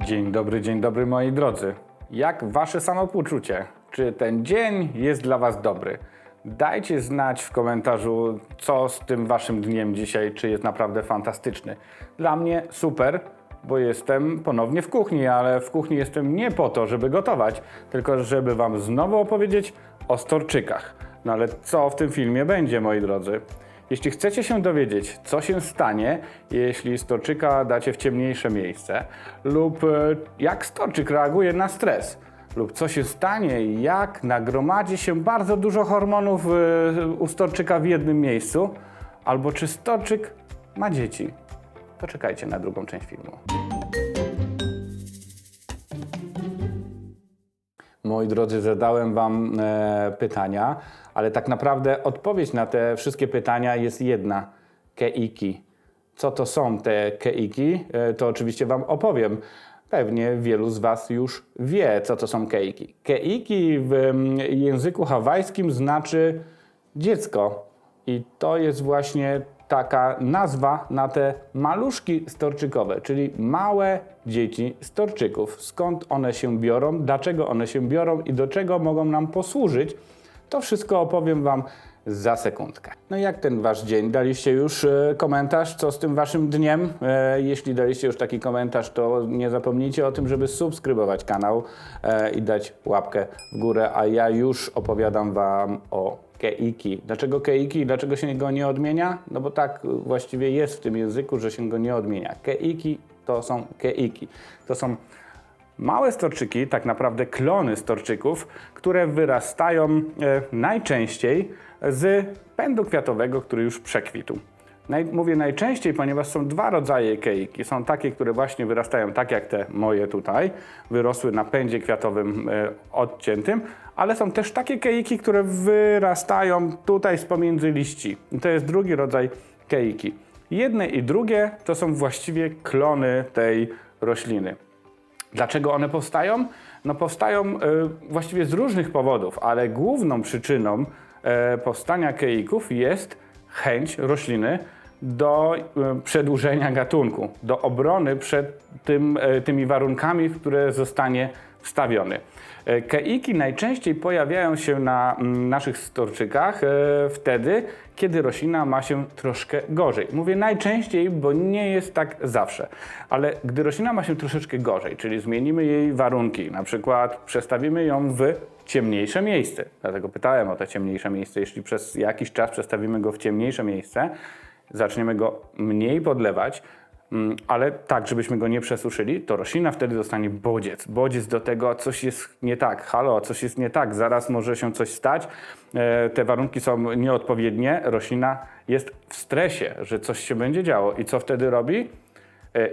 Dzień dobry moi drodzy. Jak wasze samopoczucie? Czy ten dzień jest dla was dobry? Dajcie znać w komentarzu, co z tym waszym dniem dzisiaj, czy jest naprawdę fantastyczny. Dla mnie super, bo jestem ponownie w kuchni, ale w kuchni jestem nie po to, żeby gotować, tylko żeby wam znowu opowiedzieć o storczykach. No ale co w tym filmie będzie, moi drodzy? Jeśli chcecie się dowiedzieć, co się stanie, jeśli storczyka dacie w ciemniejsze miejsce, lub jak storczyk reaguje na stres, lub co się stanie, jak nagromadzi się bardzo dużo hormonów u storczyka w jednym miejscu, albo czy storczyk ma dzieci, to czekajcie na drugą część filmu. Moi drodzy, zadałem wam pytania, ale tak naprawdę odpowiedź na te wszystkie pytania jest jedna. Keiki. Co to są te keiki? To oczywiście wam opowiem. Pewnie wielu z was już wie, co to są keiki. Keiki w języku hawajskim znaczy dziecko. I to jest właśnie taka nazwa na te maluszki storczykowe, czyli małe dzieci storczyków. Skąd one się biorą, dlaczego one się biorą i do czego mogą nam posłużyć, to wszystko opowiem wam za sekundkę. No i jak ten wasz dzień? Daliście już komentarz, co z tym waszym dniem? Jeśli daliście już taki komentarz, to nie zapomnijcie o tym, żeby subskrybować kanał i dać łapkę w górę, a ja już opowiadam wam o keiki. Dlaczego keiki? Dlaczego się go nie odmienia? No bo tak właściwie jest w tym języku, że się go nie odmienia. Keiki to są keiki. To są małe storczyki, tak naprawdę klony storczyków, które wyrastają najczęściej z pędu kwiatowego, który już przekwitł. Mówię najczęściej, ponieważ są dwa rodzaje keiki. Są takie, które właśnie wyrastają tak jak te moje tutaj, wyrosły na pędzie kwiatowym odciętym, ale są też takie keiki, które wyrastają tutaj z pomiędzy liści. I to jest drugi rodzaj keiki. Jedne i drugie to są właściwie klony tej rośliny. Dlaczego one powstają? No powstają właściwie z różnych powodów, ale główną przyczyną powstania keików jest chęć rośliny do przedłużenia gatunku, do obrony przed tymi warunkami, w które zostanie wstawiony. Keiki najczęściej pojawiają się na naszych storczykach wtedy, kiedy roślina ma się troszkę gorzej. Mówię najczęściej, bo nie jest tak zawsze. Ale gdy roślina ma się troszeczkę gorzej, czyli zmienimy jej warunki, na przykład przestawimy ją w ciemniejsze miejsce. Dlatego pytałem o te ciemniejsze miejsce. Jeśli przez jakiś czas przestawimy go w ciemniejsze miejsce, zaczniemy go mniej podlewać, ale tak, żebyśmy go nie przesuszyli, to roślina wtedy dostanie bodziec. Bodziec do tego, coś jest nie tak, halo, coś jest nie tak, zaraz może się coś stać, te warunki są nieodpowiednie, roślina jest w stresie, że coś się będzie działo. I co wtedy robi?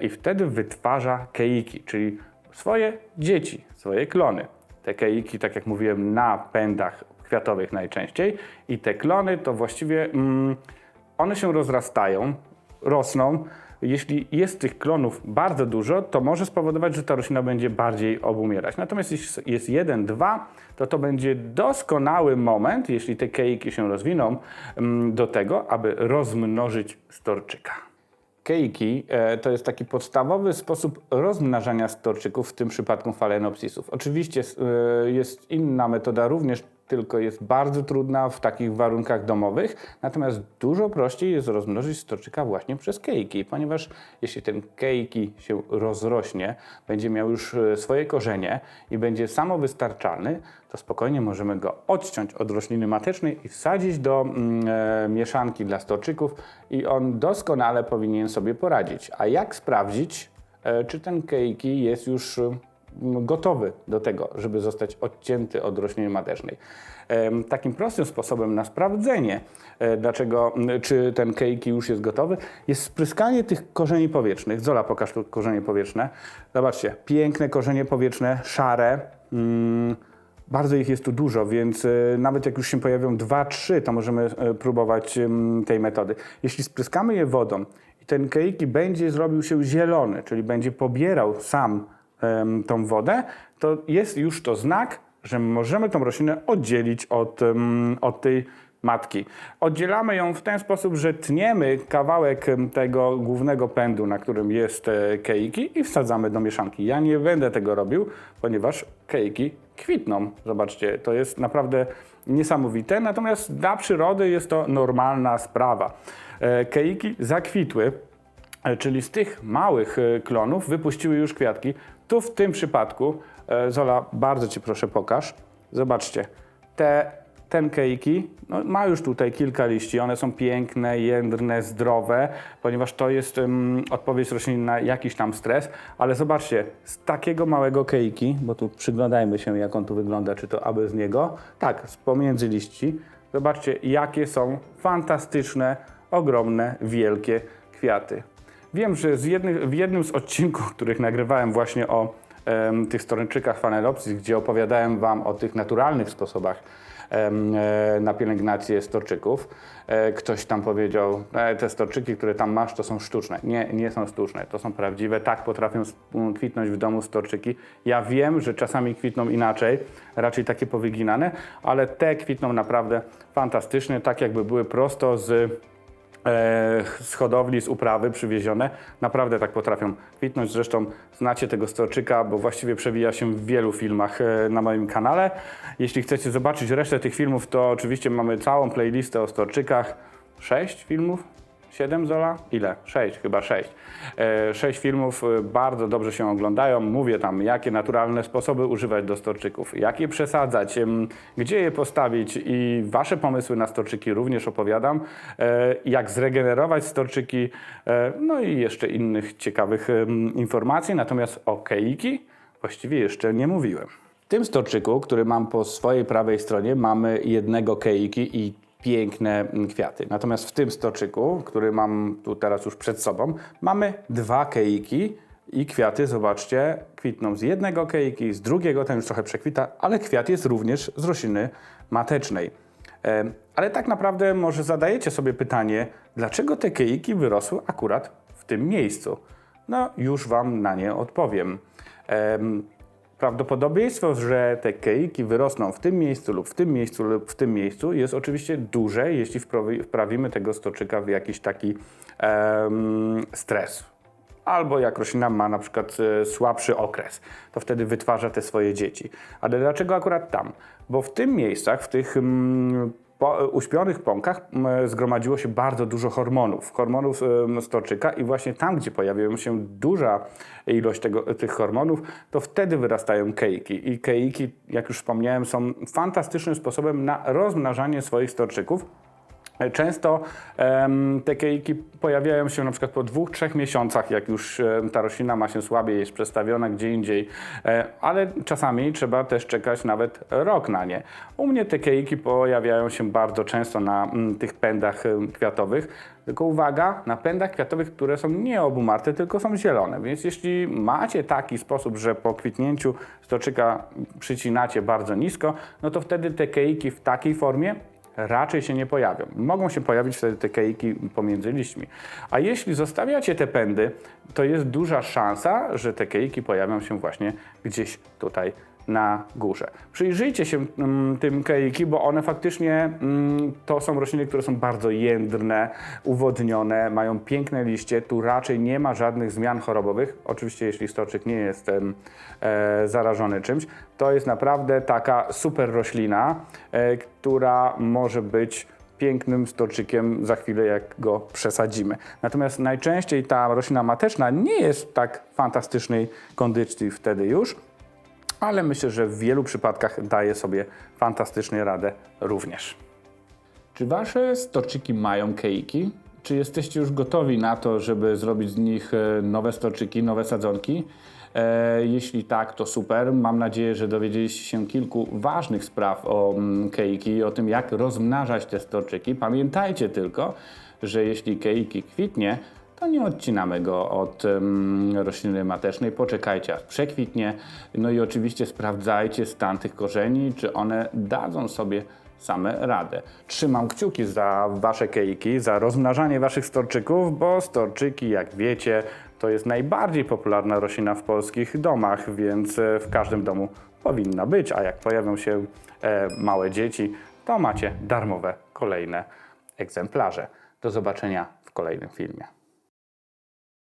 I wtedy wytwarza keiki, czyli swoje dzieci, swoje klony. Te keiki, tak jak mówiłem, na pędach kwiatowych najczęściej i te klony to właściwie one się rozrastają, rosną. Jeśli jest tych klonów bardzo dużo, to może spowodować, że ta roślina będzie bardziej obumierać. Natomiast jeśli jest 1, 2, to będzie doskonały moment, jeśli te keiki się rozwiną, do tego, aby rozmnożyć storczyka. Keiki to jest taki podstawowy sposób rozmnażania storczyków, w tym przypadku Phalaenopsisów. Oczywiście jest inna metoda również, tylko jest bardzo trudna w takich warunkach domowych, natomiast dużo prościej jest rozmnożyć storczyka właśnie przez keiki, ponieważ jeśli ten keiki się rozrośnie, będzie miał już swoje korzenie i będzie samowystarczalny, to spokojnie możemy go odciąć od rośliny matecznej i wsadzić do mieszanki dla storczyków i on doskonale powinien sobie poradzić. A jak sprawdzić, czy ten keiki jest już gotowy do tego, żeby zostać odcięty od rośliny matecznej? Takim prostym sposobem na sprawdzenie, czy ten keiki już jest gotowy, jest spryskanie tych korzeni powietrznych. Zola, pokaż tu korzenie powietrzne. Zobaczcie, piękne korzenie powietrzne, szare. Bardzo ich jest tu dużo, więc nawet jak już się pojawią 2, 3, to możemy próbować tej metody. Jeśli spryskamy je wodą i ten keiki będzie zrobił się zielony, czyli będzie pobierał sam tą wodę, to jest już to znak, że możemy tą roślinę oddzielić od tej matki. Oddzielamy ją w ten sposób, że tniemy kawałek tego głównego pędu, na którym jest keiki i wsadzamy do mieszanki. Ja nie będę tego robił, ponieważ keiki kwitną. Zobaczcie, to jest naprawdę niesamowite, natomiast dla przyrody jest to normalna sprawa. Keiki zakwitły, czyli z tych małych klonów wypuściły już kwiatki. Tu w tym przypadku, Zola, bardzo Cię proszę pokaż. Zobaczcie, ten keiki ma już tutaj kilka liści. One są piękne, jędrne, zdrowe, ponieważ to jest odpowiedź roślin na jakiś tam stres. Ale zobaczcie, z takiego małego keiki, bo tu przyglądajmy się, jak on tu wygląda, czy to aby z niego. Tak, z pomiędzy liści. Zobaczcie, jakie są fantastyczne, ogromne, wielkie kwiaty. Wiem, że w jednym z odcinków, których nagrywałem właśnie o tych storyczykach Phalaenopsis, gdzie opowiadałem Wam o tych naturalnych sposobach na pielęgnację storczyków, ktoś tam powiedział, te storczyki, które tam masz, to są sztuczne. Nie, nie są sztuczne, to są prawdziwe. Tak potrafią kwitnąć w domu storczyki. Ja wiem, że czasami kwitną inaczej, raczej takie powyginane, ale te kwitną naprawdę fantastycznie, tak jakby były prosto z hodowli, z uprawy przywiezione. Naprawdę tak potrafią kwitnąć. Zresztą znacie tego storczyka, bo właściwie przewija się w wielu filmach na moim kanale. Jeśli chcecie zobaczyć resztę tych filmów, to oczywiście mamy całą playlistę o storczykach. 6 filmów? 7, Zola? Ile? 6, chyba 6. 6 filmów bardzo dobrze się oglądają. Mówię tam, jakie naturalne sposoby używać do storczyków, jak je przesadzać, gdzie je postawić i Wasze pomysły na storczyki również opowiadam. Jak zregenerować storczyki, no i jeszcze innych ciekawych informacji. Natomiast o keiki właściwie jeszcze nie mówiłem. W tym storczyku, który mam po swojej prawej stronie, mamy jednego keiki i piękne kwiaty. Natomiast w tym storczyku, który mam tu teraz już przed sobą, mamy 2 keiki i kwiaty, zobaczcie, kwitną z jednego keiki, z drugiego, ten już trochę przekwita, ale kwiat jest również z rośliny matecznej. Ale tak naprawdę może zadajecie sobie pytanie, dlaczego te keiki wyrosły akurat w tym miejscu? No, już Wam na nie odpowiem. Prawdopodobieństwo, że te keiki wyrosną w tym miejscu lub w tym miejscu lub w tym miejscu jest oczywiście duże, jeśli wprawimy tego storczyka w jakiś taki stres. Albo jak roślina ma na przykład słabszy okres, to wtedy wytwarza te swoje dzieci. Ale dlaczego akurat tam? Bo w tym miejscach, w tych uśpionych pąkach zgromadziło się bardzo dużo hormonów storczyka i właśnie tam, gdzie pojawiają się duża ilość tych hormonów, to wtedy wyrastają keiki. I keiki, jak już wspomniałem, są fantastycznym sposobem na rozmnażanie swoich storczyków. Często te keiki pojawiają się na przykład po 2-3 miesiącach, jak już ta roślina ma się słabiej, jest przestawiona gdzie indziej, ale czasami trzeba też czekać nawet rok na nie. U mnie te keiki pojawiają się bardzo często na tych pędach kwiatowych, tylko uwaga, na pędach kwiatowych, które są nie obumarte, tylko są zielone. Więc jeśli macie taki sposób, że po kwitnięciu storczyka przycinacie bardzo nisko, no to wtedy te keiki w takiej formie raczej się nie pojawią. Mogą się pojawić wtedy te keiki pomiędzy liśćmi. A jeśli zostawiacie te pędy, to jest duża szansa, że te keiki pojawią się właśnie gdzieś tutaj na górze. Przyjrzyjcie się tym keiki, bo one faktycznie to są rośliny, które są bardzo jędrne, uwodnione, mają piękne liście, tu raczej nie ma żadnych zmian chorobowych. Oczywiście jeśli storczyk nie jest zarażony czymś, to jest naprawdę taka super roślina, która może być pięknym storczykiem za chwilę, jak go przesadzimy. Natomiast najczęściej ta roślina mateczna nie jest tak fantastycznej kondycji wtedy już, ale myślę, że w wielu przypadkach daje sobie fantastycznie radę również. Czy Wasze storczyki mają keiki? Czy jesteście już gotowi na to, żeby zrobić z nich nowe storczyki, nowe sadzonki? Jeśli tak, to super. Mam nadzieję, że dowiedzieliście się kilku ważnych spraw o keiki, o tym, jak rozmnażać te storczyki. Pamiętajcie tylko, że jeśli keiki kwitnie, to nie odcinamy go od rośliny matecznej. Poczekajcie, aż przekwitnie. No i oczywiście sprawdzajcie stan tych korzeni, czy one dadzą sobie same radę. Trzymam kciuki za Wasze keiki, za rozmnażanie Waszych storczyków, bo storczyki, jak wiecie, to jest najbardziej popularna roślina w polskich domach, więc w każdym domu powinna być, a jak pojawią się małe dzieci, to macie darmowe kolejne egzemplarze. Do zobaczenia w kolejnym filmie.